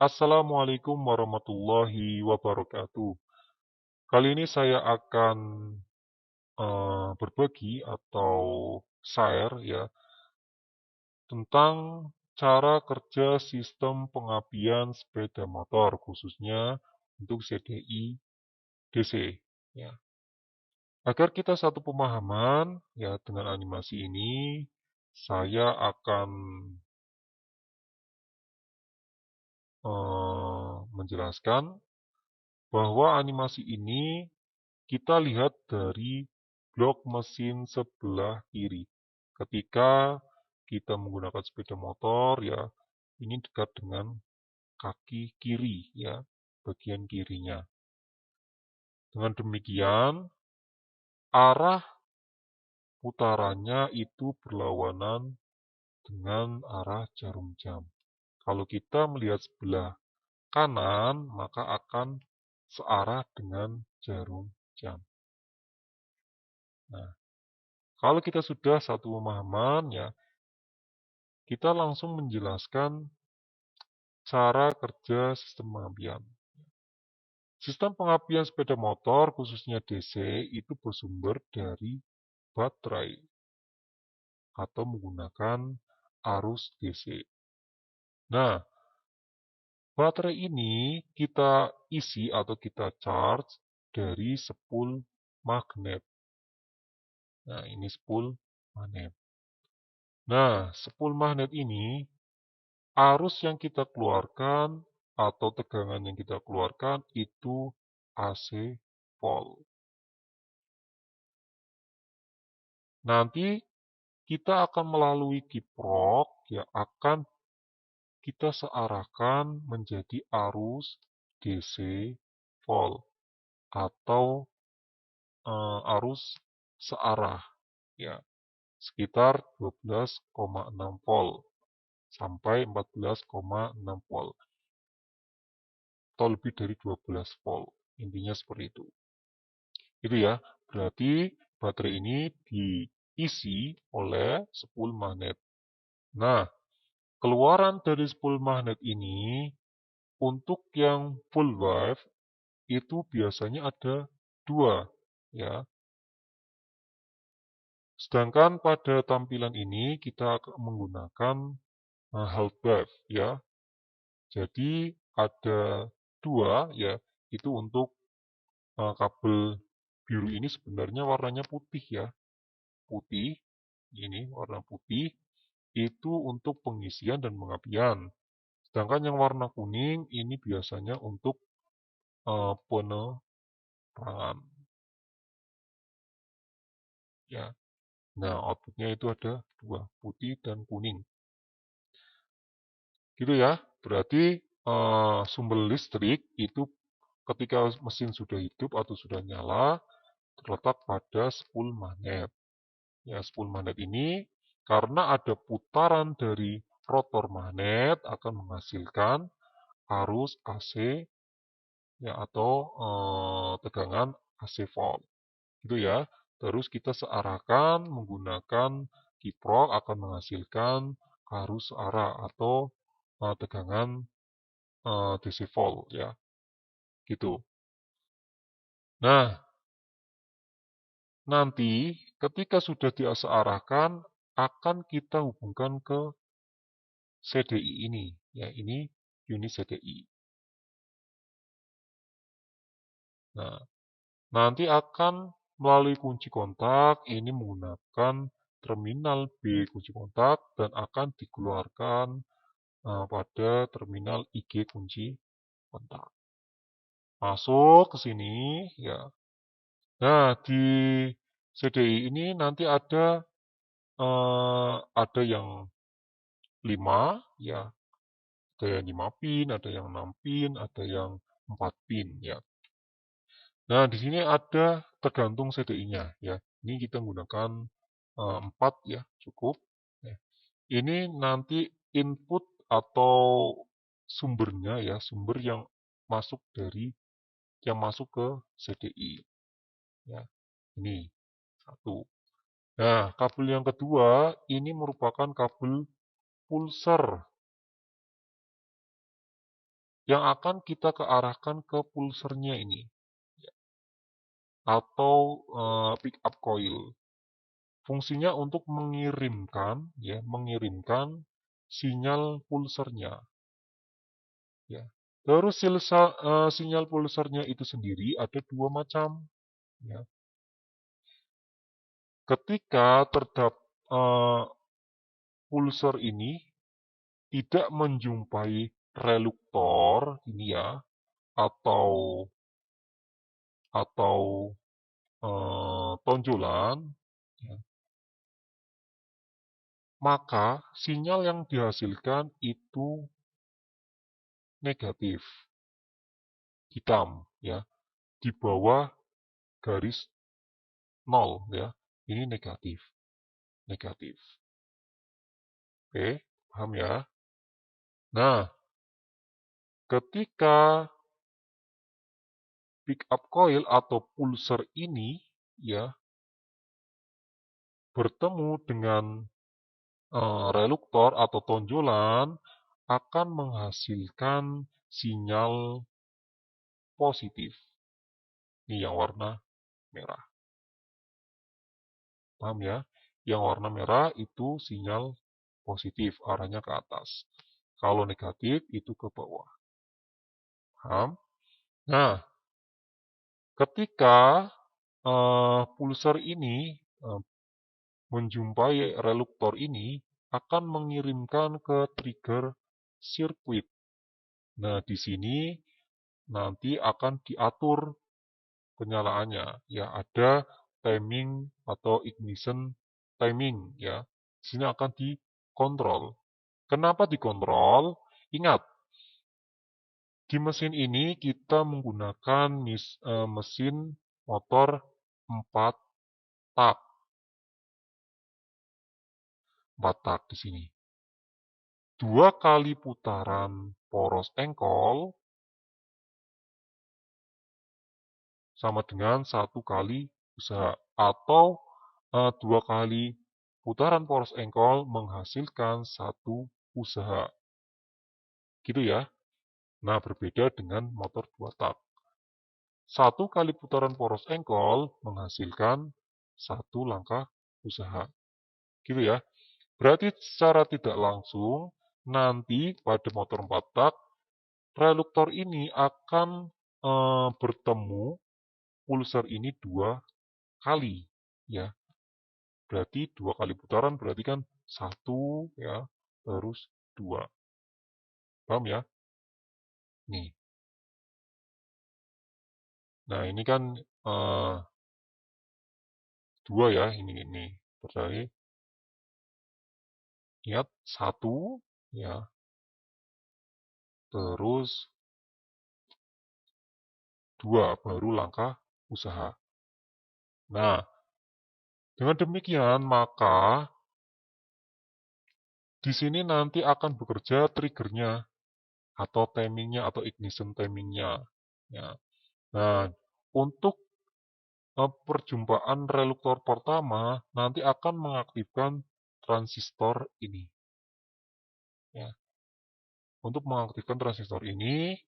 Assalamualaikum warahmatullahi wabarakatuh. Kali ini saya akan berbagi atau share ya tentang cara kerja sistem pengapian sepeda motor khususnya untuk CDI DC ya. Agar kita satu pemahaman ya dengan animasi ini, saya akan menjelaskan bahwa animasi ini kita lihat dari blok mesin sebelah kiri. Ketika kita menggunakan sepeda motor, ya, ini dekat dengan kaki kiri, ya, bagian kirinya. Dengan demikian, arah putarannya itu berlawanan dengan arah jarum jam. Kalau kita melihat sebelah kanan, maka akan searah dengan jarum jam. Nah, kalau kita sudah satu pemahaman, ya, kita langsung menjelaskan cara kerja sistem pengapian. Sistem pengapian sepeda motor, khususnya DC, itu bersumber dari baterai atau menggunakan arus DC. Nah, baterai ini kita isi atau kita charge dari spool magnet. Nah, ini spool magnet. Nah, spool magnet ini arus yang kita keluarkan atau tegangan yang kita keluarkan itu AC volt. Nanti kita akan melalui kiprok yang akan kita searahkan menjadi arus DC volt atau arus searah ya sekitar 12,6 volt sampai 14,6 volt atau lebih dari 12 volt. Intinya seperti itu. Itu ya, berarti baterai ini diisi oleh spool magnet. Nah, keluaran dari spool magnet ini untuk yang full wave itu biasanya ada dua, ya. Sedangkan pada tampilan ini kita menggunakan half wave, ya. Jadi ada dua, ya. Itu untuk kabel biru ini sebenarnya warnanya putih, ya. Putih, ini warna putih, itu untuk pengisian dan pengapian. Sedangkan yang warna kuning ini biasanya untuk penerangan. Ya. Nah, outputnya itu ada dua, putih dan kuning. Gitu ya. Berarti sumber listrik itu ketika mesin sudah hidup atau sudah nyala terletak pada spool magnet. Ya, spool magnet ini karena ada putaran dari rotor magnet akan menghasilkan arus AC ya atau tegangan AC volt. Gitu ya. Terus kita searahkan menggunakan kiprok akan menghasilkan arus arah atau tegangan DC volt ya. Gitu. Nah, nanti ketika sudah disearahkan akan kita hubungkan ke CDI ini. Ya, ini unit CDI. Nah, nanti akan melalui kunci kontak ini menggunakan terminal B kunci kontak dan akan dikeluarkan pada terminal IG kunci kontak. Masuk ke sini ya. Nah, di CDI ini nanti ada yang 5 ya, ada yang 5 pin, ada yang 6 pin, ada yang 4 pin ya. Nah, di sini ada tergantung CDI-nya ya. Ini kita menggunakan 4 ya, cukup. Ya. Ini nanti input atau sumbernya ya, sumber yang masuk ke CDI. Ya, ini satu. Nah, kabel yang kedua ini merupakan kabel pulser. yang akan kita kearahkan ke pulsernya ini, atau pick up coil. Fungsinya untuk mengirimkan sinyal pulsernya, ya. Terus sinyal pulsernya itu sendiri ada dua macam, ya. Ketika pulser ini tidak menjumpai reluktor ini ya, atau atau tonjolan, ya, maka sinyal yang dihasilkan itu negatif, hitam, ya, di bawah garis 0, ya. Ini negatif, negatif. Oke, paham ya? Nah, ketika pick up coil atau pulser ini, ya, bertemu dengan reluktor atau tonjolan, akan menghasilkan sinyal positif. Ini yang warna merah. Paham ya? Yang warna merah itu sinyal positif, arahnya ke atas. Kalau negatif itu ke bawah. Paham? Nah, ketika pulser ini menjumpai reluktor ini, akan mengirimkan ke trigger sirkuit. Nah, di sini nanti akan diatur penyalaannya. Ya, ada timing atau ignition timing, ya. Di sini akan dikontrol. Kenapa dikontrol? Ingat, di mesin ini kita menggunakan mesin motor 4 tak. 4 tak di sini. 2 kali putaran poros engkol sama dengan 1 kali usaha, atau 2 kali putaran poros engkol menghasilkan 1 usaha. Gitu ya. Nah, berbeda dengan motor 2 tak. 1 kali putaran poros engkol menghasilkan 1 langkah usaha. Gitu ya. Berarti secara tidak langsung, nanti pada motor 4 tak, reluktor ini akan bertemu pulser ini 2 kali. Ya. Berarti 2 kali putaran berarti kan 1, ya, terus 2. Paham ya? Nih. Nah, ini kan 2 ya, ini. Berarti ingat 1, ya, terus 2 baru langkah usaha. Nah, dengan demikian maka di sini nanti akan bekerja triggernya atau timingnya atau ignition timingnya. Ya. Nah, untuk perjumpaan reluktor pertama nanti akan mengaktifkan transistor ini. Ya. Untuk mengaktifkan transistor ini,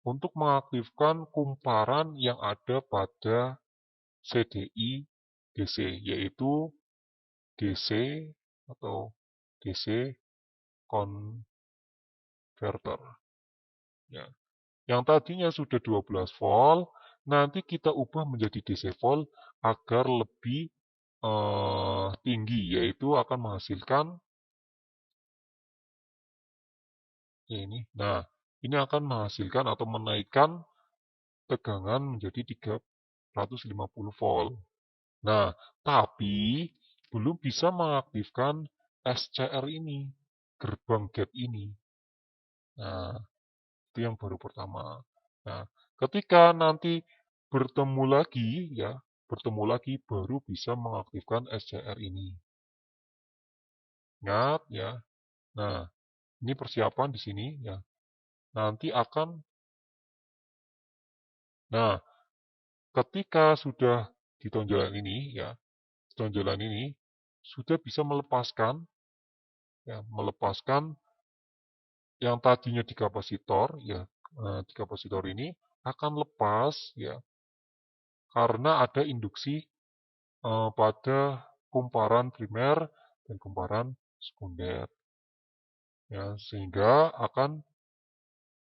untuk mengaktifkan kumparan yang ada pada CDI DC, yaitu DC atau DC converter. Ya. Yang tadinya sudah 12 volt, nanti kita ubah menjadi DC volt agar lebih tinggi, yaitu akan menghasilkan ini. Nah, ini akan menghasilkan atau menaikkan tegangan menjadi 350 volt. Nah, tapi belum bisa mengaktifkan SCR ini, gerbang gate ini. Nah, itu yang baru pertama. Nah, ketika nanti bertemu lagi, ya, bertemu lagi baru bisa mengaktifkan SCR ini. Ingat, ya. Nah, ini persiapan di sini, ya. Nanti akan, nah, ketika sudah di tonjolan ini, ya, tonjolan ini sudah bisa melepaskan, ya, melepaskan yang tadinya di kapasitor, ya, Tiga positor ini akan lepas ya karena ada induksi pada kumparan primer dan kumparan sekunder. Ya, sehingga akan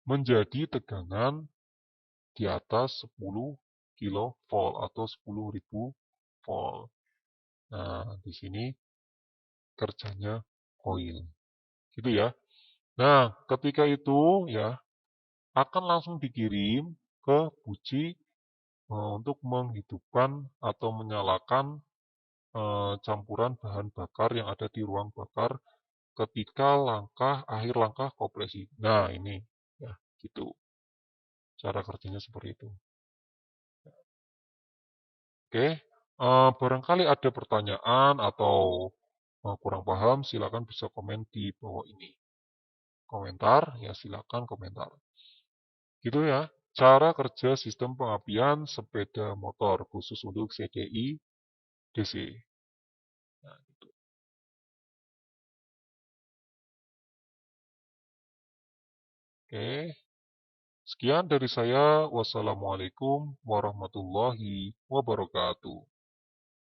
menjadi tegangan di atas 10 kilovolt atau 10.000 volt. Nah, di sini kerjanya koil. Gitu ya. Nah, ketika itu ya akan langsung dikirim ke buji untuk menghidupkan atau menyalakan campuran bahan bakar yang ada di ruang bakar ketika akhir langkah kompresi. Nah, ini ya gitu. Cara kerjanya seperti itu. Oke, barangkali ada pertanyaan atau kurang paham, silakan bisa komen di bawah ini. Komentar, ya silakan komentar. Gitu ya, cara kerja sistem pengapian sepeda motor khusus untuk CDI DC. Nah, gitu. Oke, sekian dari saya. Wassalamualaikum warahmatullahi wabarakatuh.